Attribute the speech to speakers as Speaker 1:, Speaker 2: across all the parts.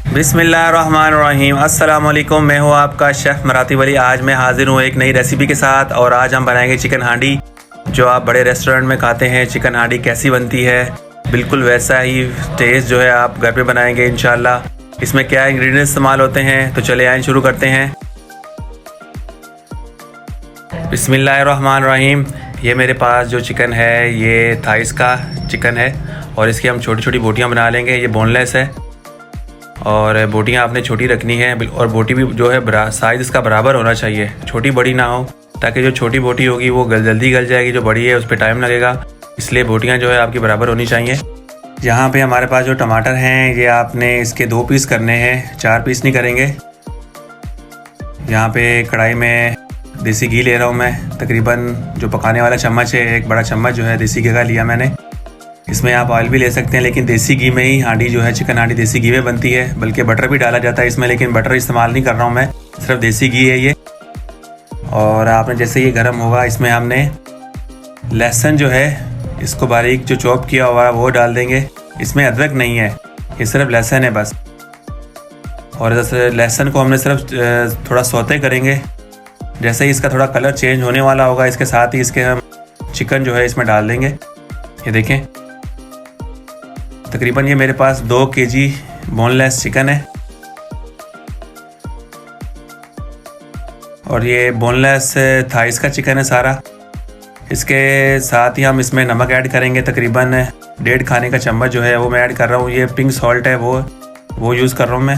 Speaker 1: बिस्मिल्लाहिर्रहमानिर्रहीम। अस्सलाम वालेकुम। मैं हूँ आपका शेफ़ मराती वली। आज मैं हाज़िर हूँ एक नई रेसिपी के साथ और आज हम बनाएंगे चिकन हांडी। जो आप बड़े रेस्टोरेंट में खाते हैं चिकन हांडी कैसी बनती है, बिल्कुल वैसा ही टेस्ट जो है आप घर पे बनाएंगे इंशाल्लाह। इसमें क्या इंग्रेडिएंट्स इस्तेमाल होते हैं, तो चले आए शुरू करते हैं। बिस्मिल्लाहिर्रहमानिर्रहीम। ये मेरे पास जो चिकन है ये थाइस का चिकन है और इसकी हम छोटी छोटी बोटियाँ बना लेंगे। ये बोनलेस है और बोटियाँ आपने छोटी रखनी है और बोटी भी जो है साइज़ इसका बराबर होना चाहिए, छोटी बड़ी ना हो, ताकि जो छोटी बोटी होगी वो जल्दी गल जाएगी, जो बड़ी है उस पर टाइम लगेगा। इसलिए बोटियाँ जो है आपकी बराबर होनी चाहिए। यहाँ पे हमारे पास जो टमाटर हैं ये आपने इसके 2 पीस करने हैं, 4 पीस नहीं करेंगे। यहाँ पे कढ़ाई में देसी घी ले रहा हूँ मैं, तकरीबन जो पकाने वाला चम्मच है 1 बड़ा चम्मच जो है देसी घी का लिया मैंने। इसमें आप ऑयल भी ले सकते हैं, लेकिन देसी घी में ही हांडी जो है चिकन हांडी देसी घी में बनती है, बल्कि बटर भी डाला जाता है इसमें, लेकिन बटर इस्तेमाल नहीं कर रहा हूँ मैं, सिर्फ देसी घी है ये। और आपने जैसे ये गर्म होगा इसमें हमने लहसुन जो है इसको बारीक जो चॉप किया हुआ वो डाल देंगे। इसमें अदरक नहीं है, ये सिर्फ लहसुन है बस। और लहसुन को हमने सिर्फ थोड़ा सौते करेंगे। जैसे ही इसका थोड़ा कलर चेंज होने वाला होगा इसके साथ ही इसके हम चिकन जो है इसमें डाल देंगे। ये देखें, तकरीबन ये मेरे पास 2 kg बोनलेस चिकन है और ये बोनलेस थाइस का चिकन है सारा। इसके साथ ही हम इसमें नमक ऐड करेंगे, तकरीबन 1.5 खाने का चम्मच जो है वो मैं ऐड कर रहा हूँ। ये पिंक सॉल्ट है वो यूज़ कर रहा हूँ मैं।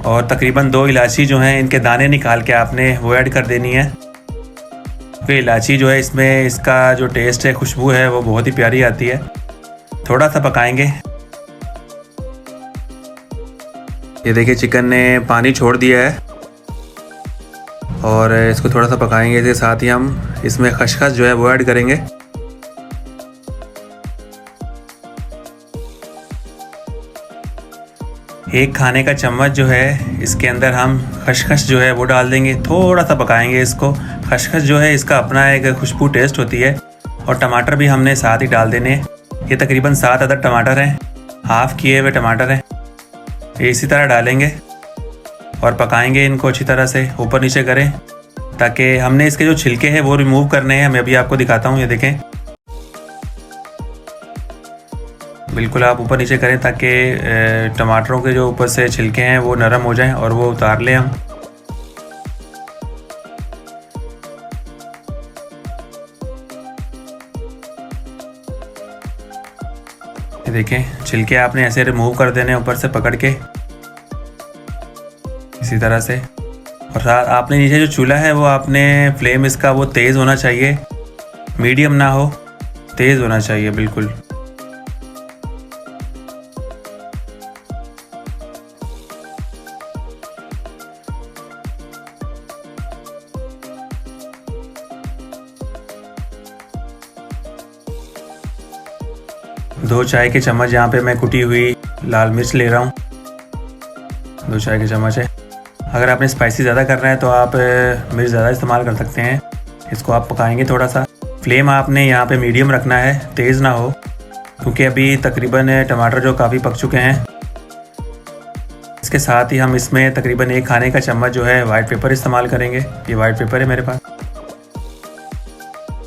Speaker 1: और तकरीबन 2 इलायची जो हैं इनके दाने निकाल के आपने वो ऐड कर देनी है। क्योंकि इलायची जो है इसमें इसका जो टेस्ट है, खुशबू है, वो बहुत ही प्यारी आती है। थोड़ा सा पकाएंगे। ये देखिए चिकन ने पानी छोड़ दिया है और इसको थोड़ा सा पकाएंगे। इसके साथ ही हम इसमें खसखस जो है वो ऐड करेंगे। एक खाने का चम्मच जो है इसके अंदर हम खसखस जो है वो डाल देंगे। थोड़ा सा पकाएंगे इसको। खसखस जो है इसका अपना एक खुशबू टेस्ट होती है। और टमाटर भी हमने साथ ही डाल देने हैं। ये तकरीबन 7 अदद टमाटर हैं, हाफ़ किए हुए टमाटर हैं। ये इसी तरह डालेंगे और पकाएंगे इनको अच्छी तरह से, ऊपर नीचे करें, ताकि हमने इसके जो छिलके हैं वो रिमूव करने हैं। मैं अभी आपको दिखाता हूँ। ये देखें, बिल्कुल आप ऊपर नीचे करें ताकि टमाटरों के जो ऊपर से छिलके हैं वो नरम हो जाएं और वो उतार लें हम। ये देखें, छिलके आपने ऐसे रिमूव कर देने ऊपर से पकड़ के, इसी तरह से। और साथ आपने नीचे जो चूल्हा है वो आपने फ्लेम इसका वो तेज़ होना चाहिए, मीडियम ना हो, तेज़ होना चाहिए बिल्कुल। दो चाय के चम्मच यहाँ पे मैं कुटी हुई लाल मिर्च ले रहा हूँ। 2 चाय के चम्मच है। अगर आपने स्पाइसी ज़्यादा करना है तो आप मिर्च ज़्यादा इस्तेमाल कर सकते हैं। इसको आप पकाएंगे थोड़ा सा। फ्लेम आपने यहाँ पे मीडियम रखना है, तेज़ ना हो, क्योंकि अभी तकरीबन टमाटर जो काफ़ी पक चुके हैं। इसके साथ ही हम इसमें तकरीबन 1 खाने का चम्मच जो है वाइट पेपर इस्तेमाल करेंगे। ये वाइट पेपर है मेरे पास।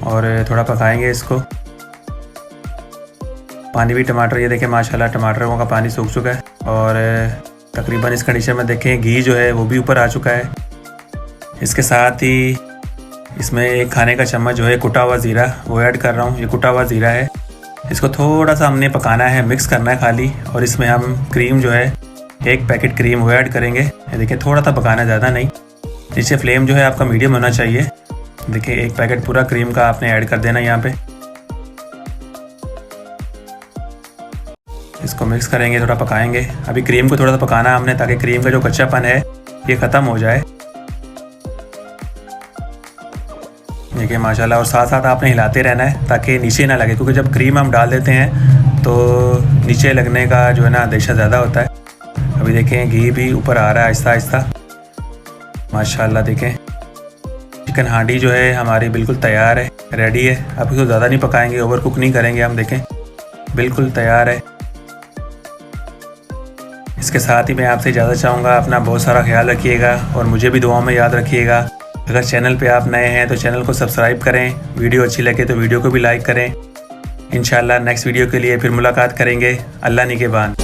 Speaker 1: और थोड़ा पकाएंगे इसको। पानी भी टमाटर, ये देखें माशाल्लाह टमाटरों का पानी सूख चुका है और तकरीबन इस कंडीशन में देखें घी जो है वो भी ऊपर आ चुका है। इसके साथ ही इसमें 1 खाने का चम्मच जो है कुटा हुआ ज़ीरा वो ऐड कर रहा हूँ। ये कुटा हुआ ज़ीरा है। इसको थोड़ा सा हमने पकाना है, मिक्स करना है खाली। और इसमें हम क्रीम जो है 1 पैकेट क्रीम वो ऐड करेंगे। ये देखिए थोड़ा सा पकाना, ज़्यादा नहीं। नीचे फ्लेम जो है आपका मीडियम होना चाहिए। देखिए 1 पैकेट पूरा क्रीम का आपने ऐड कर देना यहाँ पे। इसको मिक्स करेंगे, थोड़ा पकाएंगे। अभी क्रीम को थोड़ा सा पकाना हमने, ताकि क्रीम का जो कच्चापन है ये ख़त्म हो जाए। देखिए माशाल्लाह। और साथ साथ आपने हिलाते रहना है ताकि नीचे ना लगे, क्योंकि जब क्रीम हम डाल देते हैं तो नीचे लगने का जो है ना अंदेशा ज़्यादा होता है। अभी देखें घी भी ऊपर आ रहा है आहिस्ता आहिस्ता माशाल्लाह। देखें चिकन हांडी जो है हमारी बिल्कुल तैयार है, रेडी है। अब इसको ज़्यादा नहीं पकाएंगे, ओवर कुक नहीं करेंगे हम। देखें बिल्कुल तैयार है। इसके साथ ही मैं आपसे इजाज़त चाहूँगा, अपना बहुत सारा ख्याल रखिएगा और मुझे भी दुआओं में याद रखिएगा। अगर चैनल पे आप नए हैं तो चैनल को सब्सक्राइब करें, वीडियो अच्छी लगे तो वीडियो को भी लाइक करें। इंशाल्लाह नेक्स्ट वीडियो के लिए फिर मुलाकात करेंगे। अल्लाह निगहबान।